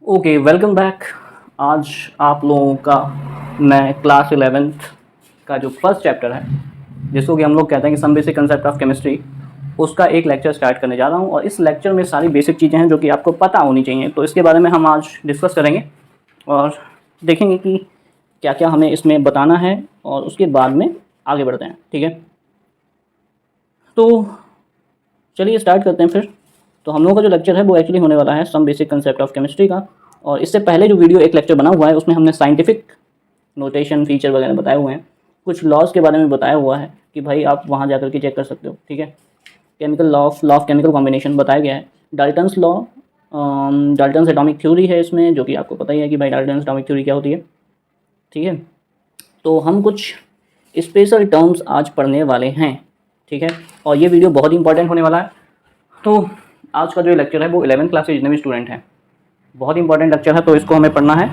Okay, welcome back. आज आप लोगों का मैं क्लास 11th का जो फर्स्ट चैप्टर है, जिसको कि हम लोग कहते हैं कि some basic concept of chemistry, उसका एक लेक्चर स्टार्ट करने जा रहा हूँ। और इस लेक्चर में सारी बेसिक चीज़ें हैं जो कि आपको पता होनी चाहिए, तो इसके बारे में हम आज डिस्कस करेंगे और देखेंगे कि क्या क्या हमें इसमें बताना है, और उसके बाद में आगे बढ़ते हैं। ठीक है, तो चलिए स्टार्ट करते हैं फिर। तो हम लोगों का जो लेक्चर है वो एक्चुअली होने वाला है some basic concept of chemistry का। और इससे पहले जो वीडियो एक लेक्चर बना हुआ है उसमें हमने साइंटिफिक नोटेशन फीचर वगैरह बताए हुए हैं, कुछ लॉज के बारे में बताया हुआ है कि भाई आप वहाँ जा करके चेक कर सकते हो। ठीक है, chemical law of chemical combination बताया गया है। Dalton's law, Dalton's atomic theory है इसमें, जो कि आपको पता ही है कि भाई डाल्टन्स एटॉमिक थ्योरी क्या होती है। ठीक है, तो हम कुछ स्पेशल टर्म्स आज पढ़ने वाले हैं। ठीक है, और ये वीडियो बहुत ही इंपॉर्टेंट होने वाला है। तो आज का जो लेक्चर है वो 11th क्लास के जितने भी स्टूडेंट हैं, बहुत इंपॉर्टेंट लेक्चर है, तो इसको हमें पढ़ना है।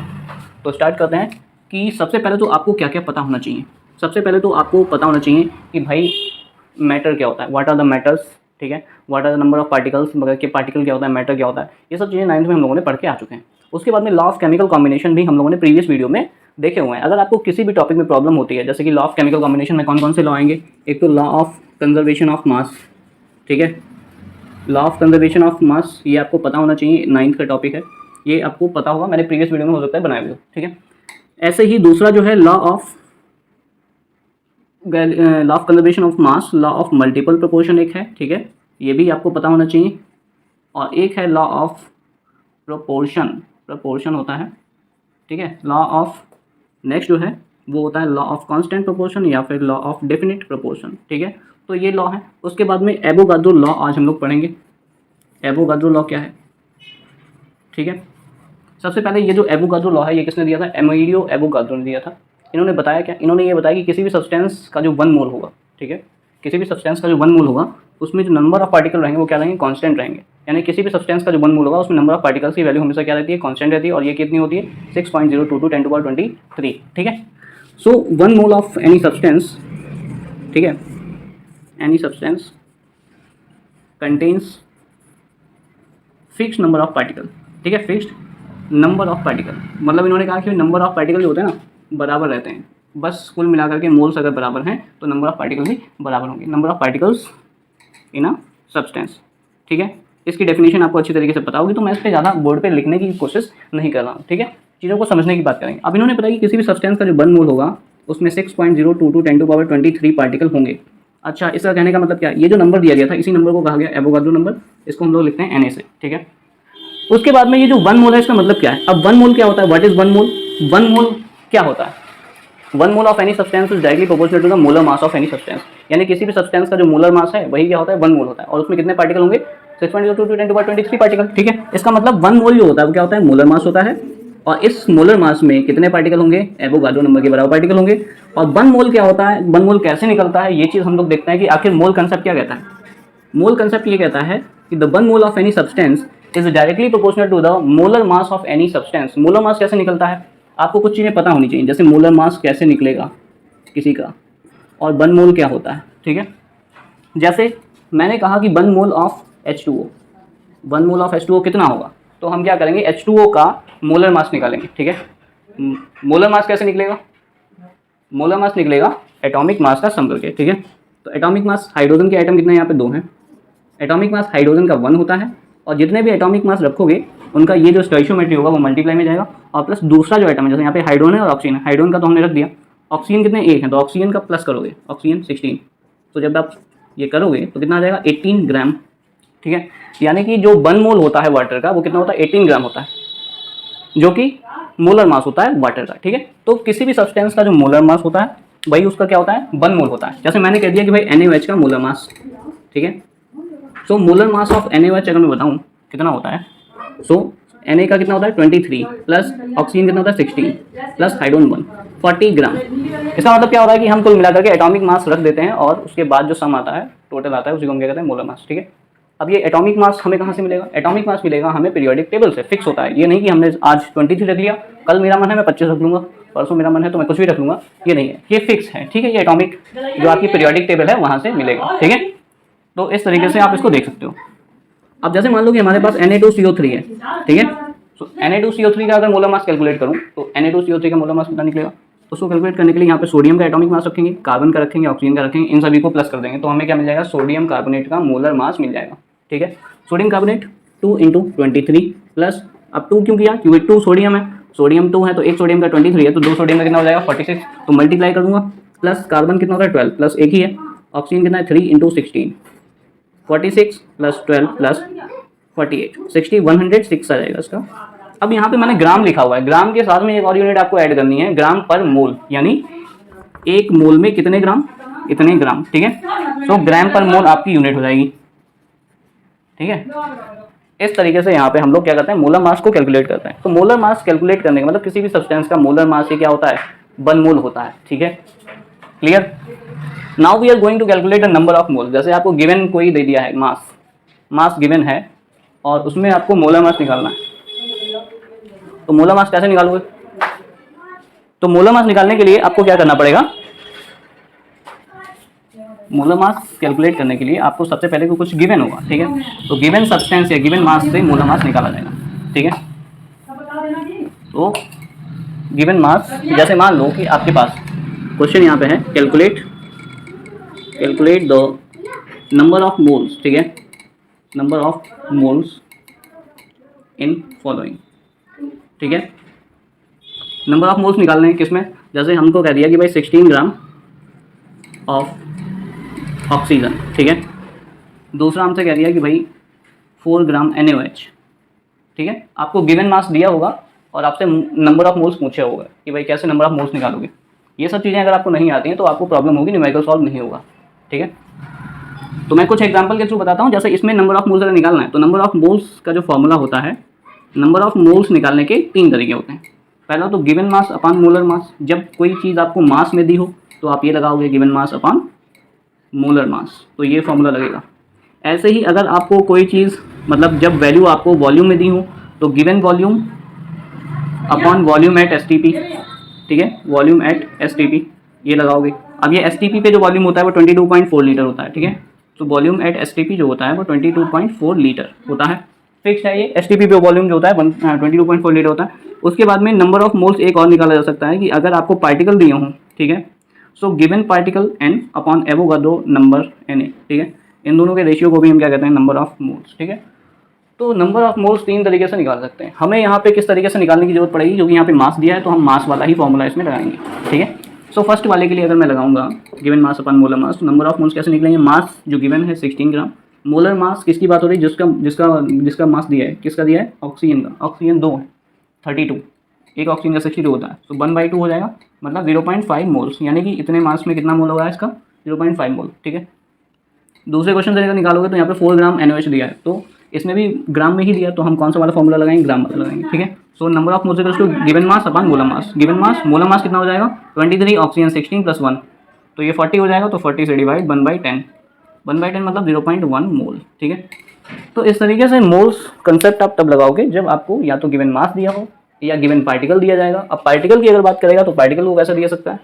तो स्टार्ट करते हैं कि सबसे पहले तो आपको क्या क्या पता होना चाहिए। सबसे पहले तो आपको पता होना चाहिए कि भाई मैटर क्या होता है, व्हाट आर द मैटर्स। ठीक है, what are the number of particles, मगर के पार्टिकल क्या होता है, मैटर क्या होता है, ये सब चीज़ें 9th में हम लोगों ने पढ़ के आ चुके हैं। उसके बाद में लॉ ऑफ केमिकल कॉम्बिनेशन भी हम लोगों ने प्रीवियस वीडियो में देखे हुए हैं। अगर आपको किसी भी टॉपिक में प्रॉब्लम होती है, जैसे कि लॉ ऑफ केमिकल कॉम्बिनेशन में कौन कौन से लॉ आएंगे, एक तो law of conservation of mass. ठीक है, law of conservation of mass, ये आपको पता होना चाहिए, 9th का टॉपिक है, ये आपको पता होगा, मैंने प्रीवियस वीडियो में हो सकता है बनाए हुए। ठीक है, ऐसे ही दूसरा जो है law of conservation of mass, law of multiple proportion एक है। ठीक है, ये भी आपको पता होना चाहिए। और एक है लॉ ऑफ प्रोपोर्शन, प्रोपोर्शन होता है। ठीक है, लॉ ऑफ नेक्स्ट जो है वो होता है लॉ ऑफ कांस्टेंट प्रोपोर्शन या फिर लॉ ऑफ डेफिनिट प्रोपोर्शन। ठीक है, तो ये लॉ है। उसके बाद में एवोगाड्रो लॉ आज हम लोग पढ़ेंगे। एवोगाड्रो लॉ क्या है? ठीक है, सबसे पहले ये जो एवोगाड्रो लॉ है ये किसने दिया था? एमिलियो एवोगाड्रो ने दिया था। इन्होंने बताया क्या? इन्होंने ये बताया कि किसी भी सब्सटेंस का जो 1 मोल होगा, ठीक है, किसी भी सब्सटेंस का जो 1 मोल होगा उसमें जो नंबर ऑफ पार्टिकल रहेंगे वो क्या रहेंगे? कांस्टेंट रहेंगे। यानी किसी भी सब्सटेंस का जो 1 मोल होगा उसमें नंबर ऑफ पार्टिकल्स की वैल्यू हमेशा क्या रहती है? कांस्टेंट रहती है। और ये कितनी होती है? 6.022 10⁻23। ठीक है, सो 1 मोल ऑफ एनी सब्सटेंस, ठीक है, any substance contains fixed number of particle. ठीक है, फिक्स्ड नंबर ऑफ पार्टिकल, मतलब इन्होंने कहा कि नंबर ऑफ पार्टिकल जो होते हैं ना बराबर रहते हैं। बस कुल मिलाकर के मोल्स अगर बराबर हैं तो नंबर ऑफ पार्टिकल भी बराबर होंगे, number of particles in a substance. ठीक है, इसकी डेफिनेशन आपको अच्छी तरीके से पता होगी, तो मैं इस पर ज़्यादा बोर्ड पे लिखने की कोशिश नहीं कर रहा हूँ। ठीक है, चीज़ों को समझने की बात करेंगे। अब इन्होंने बताया कि किसी भी सब्सटेंस का जो 1 मोल होगा उसमें 6.022 10⁻23 पार्टिकल होंगे। अच्छा, इसका कहने का मतलब क्या? ये जो नंबर दिया गया था इसी नंबर को कहा गया एवोगाड्रो नंबर, इसको हम लोग लिखते हैं Na से। ठीक है, उसके बाद में ये जो 1 मोल है इसका मतलब क्या है? अब 1 मोल क्या होता है? व्हाट इज 1 मोल? 1 मोल क्या होता है? 1 mole of any substance is directly proportional to the molar mass of any substance. यानी किसी भी सब्सटेंस का जो मोलर मास है वही क्या होता है? 1 मोल होता है। और उसमें कितने पार्टिकल होंगे? 6.022 10⁻23 पार्टिकल। ठीक है, इसका मतलब 1 मोल जो होता है वो क्या होता है? मोलर मास होता है। और इस मोलर मास में कितने पार्टिकल होंगे? एवोगाड्रो नंबर के बराबर पार्टिकल होंगे। और 1 मोल क्या होता है? 1 मोल कैसे निकलता है? ये चीज़ हम लोग देखते हैं कि आखिर मोल कंसेप्ट क्या कहता है। मोल कंसेप्ट ये कहता है कि the 1 mole of any substance is directly proportional to the molar mass of any substance. Molar mass कैसे निकलता है? आपको कुछ चीज़ें पता होनी चाहिए, जैसे मोलर मास कैसे निकलेगा किसी का, और 1 मोल क्या होता है। ठीक है, जैसे मैंने कहा कि 1 mole of H2O, 1 mole of H2O कितना होगा? तो हम क्या करेंगे? H2O का मोलर मास निकालेंगे। ठीक है, मोलर मास कैसे निकलेगा? मोलर मास निकलेगा एटॉमिक मास का सम करके। ठीक है, तो एटॉमिक मास, हाइड्रोजन के आइटम कितने हैं? यहाँ पे 2 हैं। एटॉमिक मास हाइड्रोजन का 1 होता है, और जितने भी एटॉमिक मास रखोगे उनका ये जो स्टोइशियोमेट्री होगा वो मल्टीप्लाई में जाएगा। और प्लस दूसरा जो आइटम है, जैसे यहाँ पे हाइड्रोजन है और ऑक्सीजन है, हाइड्रोजन का तो हमने रख दिया, ऑक्सीजन कितने? 1 है, तो ऑक्सीजन का प्लस करोगे, ऑक्सीजन 16। तो जब आप ये करोगे तो कितना आ जाएगा? 18 ग्राम। ठीक है, यानी कि जो 1 मोल होता है वाटर का वो कितना होता है? 18 ग्राम होता है, जो कि मोलर मास होता है वाटर का। ठीक है, तो किसी भी सब्सटेंस का जो मोलर मास होता है वही उसका क्या होता है? 1 मोल होता है। जैसे मैंने कह दिया कि भाई NaOH का मोलर मास। ठीक है, so molar mass of NaOH अगर मैं बताऊं कितना होता है, सो Na का कितना होता है? 23 प्लस ऑक्सीजन कितना होता है? 16 प्लस हाइड्रोजन 1, 40 ग्राम। इसका मतलब क्या हो रहा है कि हम कुल मिलाकर के एटॉमिक मास रख देते हैं और उसके बाद जो सम आता है, टोटल आता है, उसी को हम क्या कहते हैं? Molar mass. ठीक है, अब ये एटॉमिक मास हमें कहाँ से मिलेगा? एटॉमिक मास मिलेगा हमें पीरियोडिक टेबल से, फिक्स होता है। ये नहीं कि हमने आज 23 रख लिया, कल मेरा मन है मैं 25 रख लूंगा, परसों मेरा मन है तो मैं कुछ भी रख लूंगा, ये नहीं है, ये फिक्स है। ठीक है, ये एटॉमिक जो आपकी पीरियोडिक टेबल है वहाँ से मिलेगा। ठीक है, तो इस तरीके से आप इसको देख सकते हो। अब जैसे मान लो कि हमारे पास Na2CO3 है। ठीक है, सो Na2CO3 का अगर मोलर मास कैलकुलेट करूँ तो Na2CO3 का मोलर मास कितना निकलेगा, उसको कैलकुलेट करने के लिए यहाँ पे सोडियम का एटॉमिक मास रखेंगे, कार्बन का रखेंगे, ऑक्सीजन का रखेंगे, इन सभी को प्लस कर देंगे तो हमें क्या मिल जाएगा, सोडियम कार्बोनेट का मोलर मास मिल जाएगा। ठीक है, सोडियम कार्बोनेट 2 × 23 प्लस, अब 2 क्यों किया, क्योंकि 2 सोडियम है, सोडियम 2 है तो एक सोडियम का 23 है तो 2 सोडियम का कितना हो जाएगा 46, तो मल्टीप्लाई कर दूंगा, प्लस कार्बन कितना होगा 12 प्लस एक ही है, ऑक्सीजन कितना है 3 × 16, 46 प्लस 12 प्लस 48, 60, 106 आ जाएगा इसका। अब यहाँ पे मैंने ग्राम लिखा हुआ है, ग्राम के साथ में एक और यूनिट आपको ऐड करनी है, ग्राम पर मोल, यानी एक मोल में कितने ग्राम, इतने ग्राम। ठीक है, तो ग्राम पर मोल आपकी यूनिट हो जाएगी। ठीक है, इस तरीके से यहाँ पे हम लोग क्या करते हैं, मोलर मास को कैलकुलेट करते हैं। तो मोलर मास कैलकुलेट करने का मतलब किसी भी सब्सटेंस का मोलर मास ये क्या होता है, 1 मोल होता है। ठीक है, clear. Now we are going to calculate the number of mole. जैसे आपको गिवन कोई दे दिया है, मास गिवन है और उसमें आपको मोलर मास निकालना है, तो मोलर मास कैसे निकालोगे, तो मोलर मास निकालने के लिए आपको क्या करना पड़ेगा, मोलर मास कैलकुलेट करने के लिए आपको सबसे पहले कुछ गिवन होगा। ठीक है, तो गिवन सब्सटेंस या गिवन मास से मोलर मास निकाला जाएगा। ठीक है, तो गिवन मास, जैसे मान लो कि आपके पास क्वेश्चन यहाँ पे है, calculate the number of moles. ठीक है, number of moles in following. ठीक है, नंबर ऑफ मोल्स निकालने हैं किसमें, जैसे हमको कह दिया कि भाई 16 ग्राम ऑफ ऑक्सीजन। ठीक है, दूसरा हमसे कह दिया कि भाई 4 ग्राम NaOH। ठीक है, आपको गिवन मास दिया होगा और आपसे नंबर ऑफ मोल्स पूछे होगा कि भाई कैसे नंबर ऑफ मोल्स निकालोगे। ये सब चीज़ें अगर आपको नहीं आती हैं तो आपको प्रॉब्लम होगी, न्यूमेरिकल सॉल्व नहीं होगा। ठीक है, तो मैं कुछ एग्जांपल के थ्रू बताता हूँ। जैसे इसमें नंबर ऑफ मोल्स अगर निकालना है तो नंबर ऑफ मोल्स का जो फॉर्मूला होता है, नंबर ऑफ मोल्स निकालने के 3 तरीके होते हैं। पहला तो गिवन मास अपॉन मोलर मास, जब कोई चीज़ आपको मास में दी हो तो आप ये लगाओगे गिवन मास अपॉन मोलर मास, तो ये फॉर्मूला लगेगा। ऐसे ही अगर आपको कोई चीज़ मतलब जब वैल्यू आपको वॉल्यूम में दी हो तो given volume upon volume at STP। ठीक है, वॉल्यूम एट STP ये लगाओगे। अब ये STP पे जो वॉल्यूम होता है वो 22.4 लीटर होता है। ठीक है, तो वॉल्यूम एट STP जो होता है वो 22.4 लीटर होता है, फिक्स है ये। STP पे वॉल्यूम जो होता है 22.4 लीटर होता है। उसके बाद में नंबर ऑफ मोल्स एक और निकाला जा सकता है कि अगर आपको पार्टिकल दिए हों, ठीक है, so given particle N upon Avogadro number Na। ठीक है, इन दोनों के रेशियो को भी हम क्या कहते हैं, नंबर ऑफ मोल्स। ठीक है, तो नंबर ऑफ मोल्स 3 तरीके से निकाल सकते हैं। हमें यहाँ पे किस तरीके से निकालने की जरूरत पड़ेगी, क्योंकि यहाँ पे मास दिया है तो हम मास वाला ही फॉर्मूला इसमें लगाएंगे। ठीक है, सो फर्स्ट वाले के लिए अगर मैं लगाऊंगा गिवन मास अपॉन मोलर मास, तो नंबर ऑफ मोल्स कैसे निकलेंगे, मास जो गिवन है 16 ग्राम, मोलर मास किसकी बात हो रही है, जिसका मास दिया है, किसका दिया है, ऑक्सीजन का। ऑक्सीजन 2 है 32, एक ऑक्सीजन का 62 होता है, तो 1/2 हो जाएगा, मतलब 0.5 मोल्स, यानी कि इतने मास में कितना मोल होगा इसका, 0.5 मोल। ठीक है, दूसरे क्वेश्चन से अगर निकालोगे तो यहाँ पे 4 ग्राम NaOH दिया है, तो इसमें भी ग्राम में ही दिया, तो हम कौन सा वाला फॉर्मूला लगाएंगे, ग्राम वाला लगाएंगे। ठीक है, so number of moles equals to given mass upon molar mass. Given mass, molar mass कितना हो जाएगा 23, ऑक्सीजन 16 प्लस 1, तो ये 40 हो जाएगा, तो 40 से डिवाइड 1/10, 1/10 मतलब 0.1 मोल। ठीक है, तो इस तरीके से मोल्स कंसेप्ट आप तब लगाओगे जब आपको या तो गिवन मास दिया हो या गिवन पार्टिकल दिया जाएगा। अब पार्टिकल की अगर बात करेगा तो पार्टिकल को कैसे दिया सकता है,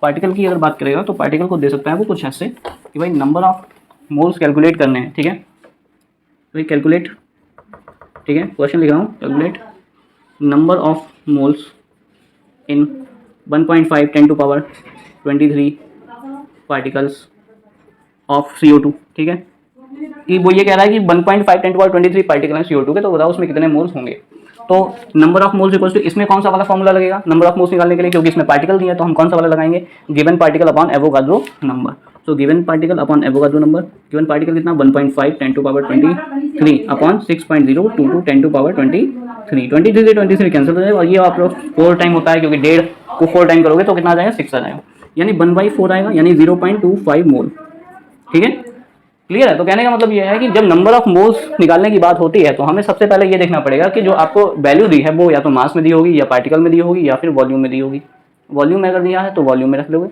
पार्टिकल की अगर बात करेगा तो पार्टिकल को दे सकता है वो कुछ ऐसे कि भाई नंबर ऑफ मोल्स कैलकुलेट करने हैं। ठीक है, तो कैलकुलेट, ठीक है, क्वेश्चन लिख रहा हूँ, calculate number of moles in 1.5 10⁻23 particles of CO2। ठीक है, कि वो ये कह रहा है कि 1.5 10⁻23 पार्टिकल है CO2 के, तो बताओ उसमें कितने मोल्स होंगे। तो number of moles equals to, इसमें कौन सा वाला फॉर्मूला लगेगा नंबर ऑफ मोल्स निकालने के लिए, क्योंकि इसमें पार्टिकल दिया है तो हम कौन सा वाला लगाएंगे, given particle upon Avogadro number. तो given particle upon Avogadro number, given particle कितना 1.5 10⁻23 अपॉन 6.022 10⁻23, 23 से 23 कैंसिल हो जाएगा, और ये आप लोग 4 टाइम होता है, क्योंकि 1.5 को 4 टाइम करोगे तो कितना आ जाएगा 6 आ जाएगा, यानी 1/4 आएगा, यानी 0.25 मोल। ठीक है, क्लियर है। तो कहने का मतलब ये है कि जब नंबर ऑफ मोल्स निकालने की बात होती है तो हमें सबसे पहले ये देखना पड़ेगा कि जो आपको वैल्यू दी है वो या तो मास में दी होगी, या पार्टिकल में दी होगी, या फिर वॉल्यूम में दी होगी। वॉल्यूम में अगर दिया है तो वॉल्यूम में रख लोगे,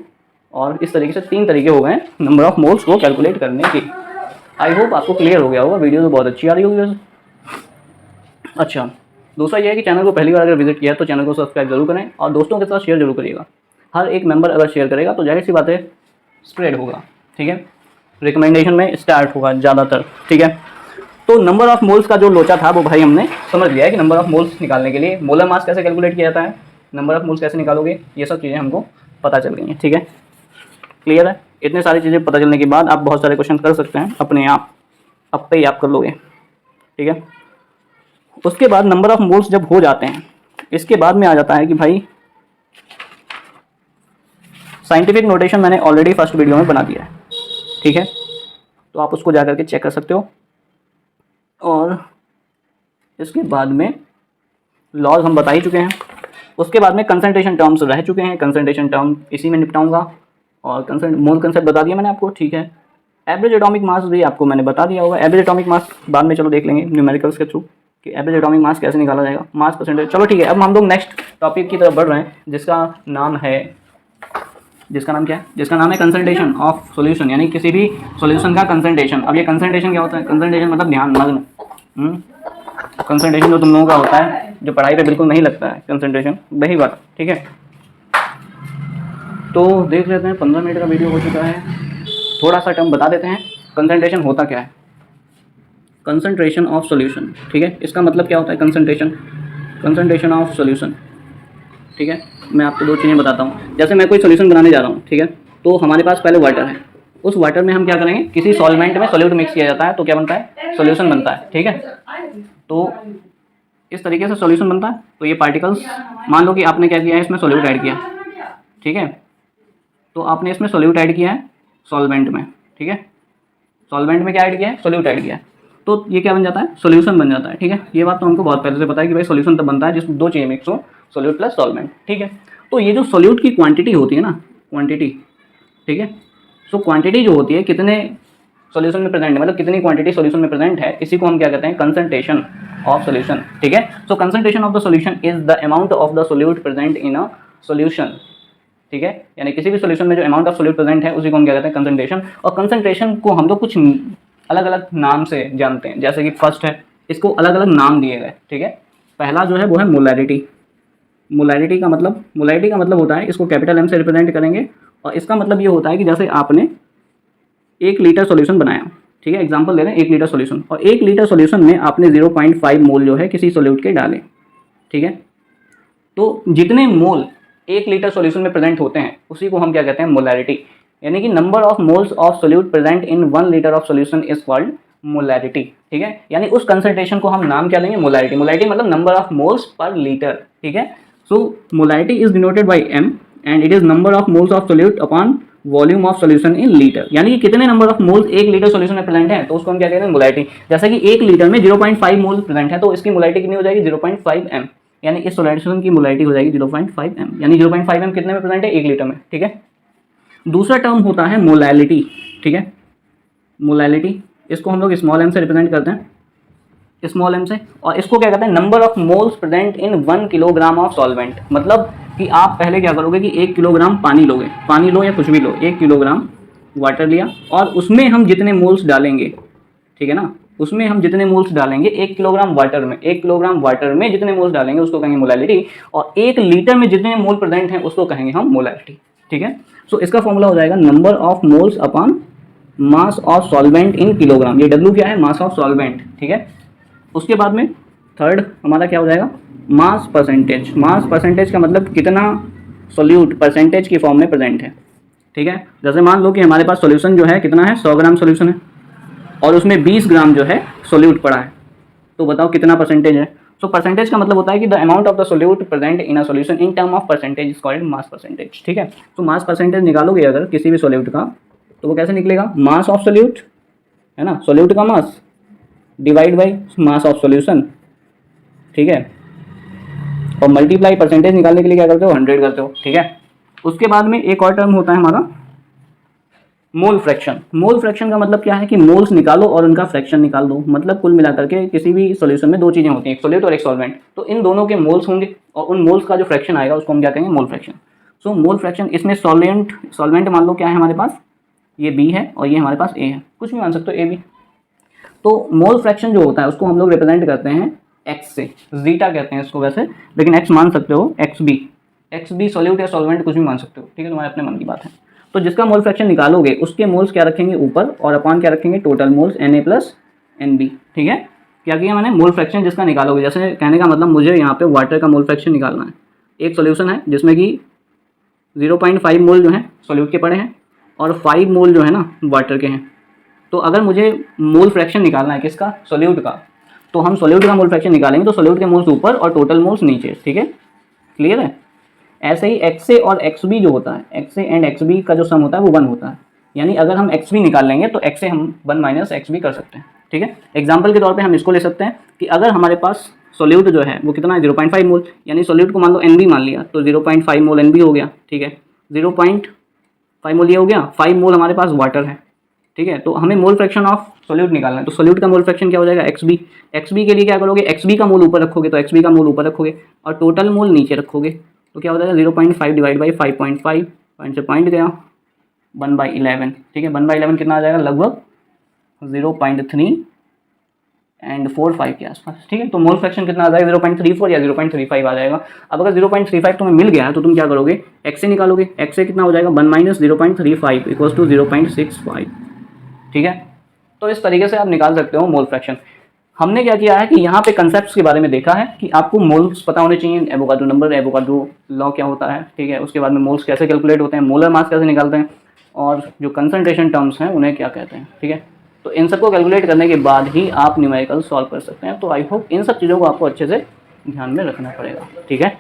और इस तरीके से 3 तरीके हो गए नंबर ऑफ मोल्स को कैलकुलेट करने के। आई होप आपको क्लियर हो गया होगा, वीडियो तो बहुत अच्छी आ रही होगी वैसे। अच्छा, दूसरा ये है कि चैनल को पहली बार अगर विजिट किया है तो चैनल को सब्सक्राइब जरूर करें, और दोस्तों के साथ शेयर जरूर करिएगा। हर एक मेंबर अगर शेयर करेगा तो जाहिर सी बात है स्प्रेड होगा। ठीक है, रिकमेंडेशन में स्टार्ट होगा ज़्यादातर। ठीक है, तो नंबर ऑफ मोल्स का जो लोचा था वो भाई हमने समझ लिया है कि नंबर ऑफ मोल्स निकालने के लिए मोलर मास कैसे कैलकुलेट किया जाता है, नंबर ऑफ मोल्स कैसे निकालोगे, ये सब चीज़ें हमको पता चल गई हैं। ठीक है, क्लियर है। इतने सारी चीज़ें पता चलने के बाद आप बहुत सारे क्वेश्चन कर सकते हैं अपने आप, अब पे ही आप कर लोगे। ठीक है, उसके बाद नंबर ऑफ मोल्स जब हो जाते हैं, इसके बाद में आ जाता है कि भाई साइंटिफिक नोटेशन मैंने ऑलरेडी फर्स्ट वीडियो में बना दिया है। ठीक है, तो आप उसको जा करके चेक कर सकते हो। और इसके बाद में लॉज हम बता ही चुके हैं। उसके बाद में कंसंट्रेशन टर्म्स रह चुके हैं, कंसंट्रेशन टर्म इसी में निपटाऊंगा। और मोल कंसेप्ट बता दिया मैंने आपको। ठीक है, एवरेज एटॉमिक मास भी आपको मैंने बता दिया होगा। एवरेज एटॉमिक मास बाद में चलो देख लेंगे न्यूमेरिकल्स के थ्रू कि एवरेज एटॉमिक मास कैसे निकाला जाएगा, मास परसेंटेज। चलो ठीक है, अब हम लोग नेक्स्ट टॉपिक की तरफ बढ़ रहे हैं जिसका नाम क्या है, जिसका नाम है कंसंट्रेशन ऑफ सॉल्यूशन, यानी किसी भी सॉल्यूशन का कंसंट्रेशन। अब ये कंसंट्रेशन क्या होता है, कंसंट्रेशन मतलब ध्यान, मग्न। कंसंट्रेशन जो तुम लोगों का होता है, जो पढ़ाई पे बिल्कुल नहीं लगता है कंसंट्रेशन, वही बात। ठीक है, तो देख लेते हैं, 15 मिनट का वीडियो हो चुका है। थोड़ा सा टर्म बता देते हैं, कंसंट्रेशन होता क्या है, कंसंट्रेशन ऑफ सॉल्यूशन। ठीक है, इसका मतलब क्या होता है कंसंट्रेशन ऑफ सॉल्यूशन। ठीक है, मैं आपको दो चीज़ें बताता हूँ। जैसे मैं कोई सॉल्यूशन बनाने जा रहा हूँ, ठीक है, तो हमारे पास पहले वाटर है, उस वाटर में हम क्या करेंगे, किसी सॉल्वेंट में सोल्यूट मिक्स किया जाता है तो क्या बनता है, सॉल्यूशन बनता है। ठीक है, तो इस तरीके से सॉल्यूशन बनता है। तो ये पार्टिकल्स, मान लो कि आपने क्या किया है, इसमें सोल्यूट ऐड किया। ठीक है, तो आपने इसमें सोल्यूट ऐड किया है सॉल्वेंट में। ठीक है, सॉल्वेंट में क्या ऐड किया है, सोल्यूट ऐड किया है, तो ये क्या बन जाता है, सॉल्यूशन बन जाता है। ठीक है, ये बात तो हमको बहुत पहले से पता है कि भाई सॉल्यूशन तब बनता है जिसमें दो चीज़ें मिक्स हो, सोल्यूट प्लस सॉल्वेंट। ठीक है, तो ये जो सोल्यूट की क्वांटिटी होती है ना, क्वांटिटी, ठीक है, सो क्वांटिटी जो होती है कितने सॉल्यूशन में प्रेजेंट है, मतलब कितनी क्वांटिटी सॉल्यूशन में प्रेजेंट है, इसी को हम क्या कहते हैं, कंसंट्रेशन ऑफ सॉल्यूशन। ठीक है, so concentration of the solution is the amount of the solute present in a solution. ठीक है, यानी किसी भी सॉल्यूशन में जो अमाउंट ऑफ सोल्यूट प्रेजेंट है उसी को हम क्या कहते हैं, कंसंट्रेशन। और कंसंट्रेशन को हम लोग कुछ अलग अलग नाम से जानते हैं, जैसे कि फर्स्ट है, इसको अलग अलग नाम दिए गए। ठीक है, पहला जो है वो है मोलैरिटी। मोलैरिटी का मतलब होता है, इसको कैपिटल एम से रिप्रेजेंट करेंगे, और इसका मतलब ये होता है कि जैसे आपने 1 लीटर सॉल्यूशन बनाया, ठीक है, एग्जांपल दे रहे हैं 1 लीटर सॉल्यूशन, और 1 लीटर सॉल्यूशन में आपने 0.5 मोल जो है किसी सॉल्यूट के डाले। ठीक है, तो जितने मोल 1 लीटर सॉल्यूशन में प्रेजेंट होते हैं उसी को हम क्या कहते हैं, मोलैरिटी। यानी कि number of moles of solute present in 1 litre of solution is called molarity. ठीक है, यानी उस कंसंट्रेशन को हम नाम क्या लेंगे, मोलैरिटी। मोलैरिटी मतलब number of moles per litre. ठीक है, so molarity is denoted by m and it is number of moles of solute upon volume of solution in litre. यानी कि कितने number of moles 1 litre solution में present है तो उसको हम क्या कहते हैं, मोलैरिटी। जैसे कि 1 लीटर में 0.5 मोल प्रेजेंट है तो इसकी मोलैरिटी कितनी हो जाएगी, 0.5 m, यानी इस सॉल्यूशन की मोलैरिटी हो जाएगी 0.5 m, यानी 0.5 m कितने में प्रेजेंट है, 1 लीटर में। ठीक है, दूसरा टर्म होता है मोलैलिटी। ठीक है, मोलैलिटी, इसको हम लोग स्मॉल m से रिप्रेजेंट करते हैं, स्मॉल m से, और इसको क्या कहते हैं, number of moles present in 1 kilogram of solvent. मतलब कि आप पहले क्या करोगे कि 1 किलोग्राम पानी लोगे, पानी लो या कुछ भी लो, 1 किलोग्राम वाटर लिया और उसमें हम जितने मोल्स डालेंगे, ठीक है ना, उसमें हम जितने मोल्स डालेंगे 1 किलोग्राम वाटर में, 1 किलोग्राम वाटर में जितने मोल्स डालेंगे उसको कहेंगे मोलैलिटी, और 1 लीटर में जितने मोल प्रेजेंट हैं उसको कहेंगे हम मोलैलिटी। ठीक है, सो इसका फॉर्मूला हो जाएगा number of moles upon mass of solvent in kilogram. ये W क्या है, मास ऑफ सॉल्वेंट। ठीक है, उसके बाद में थर्ड हमारा क्या हो जाएगा, मास परसेंटेज। मास परसेंटेज का मतलब कितना सोल्यूट परसेंटेज की फॉर्म में प्रेजेंट है। ठीक है, जैसे मान लो कि हमारे पास सॉल्यूशन जो है कितना है, 100 ग्राम सॉल्यूशन है और उसमें 20 ग्राम जो है सोल्यूट पड़ा है, तो बताओ कितना परसेंटेज है। सो परसेंटेज का मतलब होता है कि the amount of the solute present in a solution in term of percentage is called mass percentage. ठीक है, तो मास परसेंटेज निकालोगे अगर किसी भी सोल्यूट का तो वो कैसे निकलेगा, मास ऑफ सोल्यूट है ना, सोल्यूट का mass divide by mass of solution. ठीक है, और मल्टीप्लाई परसेंटेज निकालने के लिए क्या करते हो, 100 करते हो। ठीक है, उसके बाद में एक और टर्म होता है हमारा मोल फ्रैक्शन। मोल फ्रैक्शन का मतलब क्या है कि मोल्स निकालो और उनका फ्रैक्शन निकाल दो। मतलब कुल मिलाकर के किसी भी सॉल्यूशन में दो चीज़ें होती हैं, एक सोल्यूट और एक सॉल्वेंट, तो इन दोनों के मोल्स होंगे और उन मोल्स का जो फ्रैक्शन आएगा उसको हम क्या कहेंगे, मोल फ्रैक्शन। सो मोल फ्रैक्शन, इसमें सॉल्वेंट मान लो क्या है हमारे पास, ये B है और ये हमारे पास A है, कुछ भी मान सकते हो, A भी। तो मोल फ्रैक्शन जो होता है उसको हम लोग रिप्रेजेंट करते हैं x से, जीटा कहते हैं इसको वैसे, लेकिन x मान सकते हो, XB सॉल्यूट या सॉल्वेंट कुछ भी मान सकते हो। ठीक है, तुम्हारे अपने मन की बात है। तो जिसका मोल फ्रैक्शन निकालोगे उसके मोल्स क्या रखेंगे ऊपर और अपॉन क्या रखेंगे, total moles Na plus NB, ठीक है। क्या किया मैंने, मोल फ्रैक्शन जिसका निकालोगे, जैसे कहने का मतलब मुझे यहाँ पे वाटर का मोल फ्रैक्शन निकालना है। एक सोल्यूशन है जिसमें कि 0.5 मोल जो है सॉल्यूट के पड़े हैं और 5 मोल जो है ना वाटर के हैं। तो अगर मुझे मोल फ्रैक्शन निकालना है किसका, सोल्यूट का, तो हम सोल्यूट का मोल फ्रैक्शन निकालेंगे तो सोल्यूट के मोल्स ऊपर और टोटल मोल्स नीचे, ठीक है, क्लियर है। ऐसे ही XA और XB जो होता है, XA एंड XB का जो सम होता है वो 1 होता है। यानी अगर हम XB निकाल लेंगे तो XA हम 1 माइनस XB कर सकते हैं, ठीक है। एग्जाम्पल के तौर पे हम इसको ले सकते हैं कि अगर हमारे पास सोल्यूट जो है वो कितना है 0.5 मोल, यानी सोल्यूट को मान लो NB मान लिया तो 0.5 मोल NB हो गया, ठीक है। 0.5 मोल ये हो गया, 5 मोल हमारे पास वाटर है, ठीक है। तो हमें मोल फ्रैक्शन ऑफ सोल्यूट निकालना है, तो सोल्यूट का मोल फ्रैक्शन क्या हो जाएगा, XB। XB के लिए क्या करोगे, XB का मोल ऊपर रखोगे तो XB का मोल ऊपर रखोगे और टोटल मोल नीचे रखोगे, तो क्या हो जाएगा 0.5 डिवाइड बाई 5.5, पॉइंट से पॉइंट गया 1/11, ठीक है। 1/11 कितना आ जाएगा, लगभग 0.3 एंड 45 के आसपास, ठीक है। तो मोल फ्रैक्शन कितना आ जाएगा 0.34 या 0.35 आ जाएगा। अब अगर 0.35 तुम्हें मिल गया है तो तुम क्या करोगे, XA निकालोगे। XA कितना हो जाएगा 1 माइनस 0.35 इक्वल्स टू 0.65, ठीक है। तो इस तरीके से आप निकाल सकते हो मोल फ्रैक्शन। हमने क्या किया है कि यहाँ पे कंसेप्ट्स के बारे में देखा है कि आपको मोल्स पता होने चाहिए, एवोगाड्रो नंबर, एवोगाड्रो लॉ क्या होता है, ठीक है। उसके बाद में मोल्स कैसे कैलकुलेट होते हैं, मोलर मास कैसे निकालते हैं और जो कंसंट्रेशन टर्म्स हैं उन्हें क्या कहते हैं, ठीक है। तो इन सबको कैलकुलेट करने के बाद ही आप न्यूमेरिकल सॉल्व कर सकते हैं। तो आई होप इन सब चीज़ों को आपको अच्छे से ध्यान में रखना पड़ेगा, ठीक है।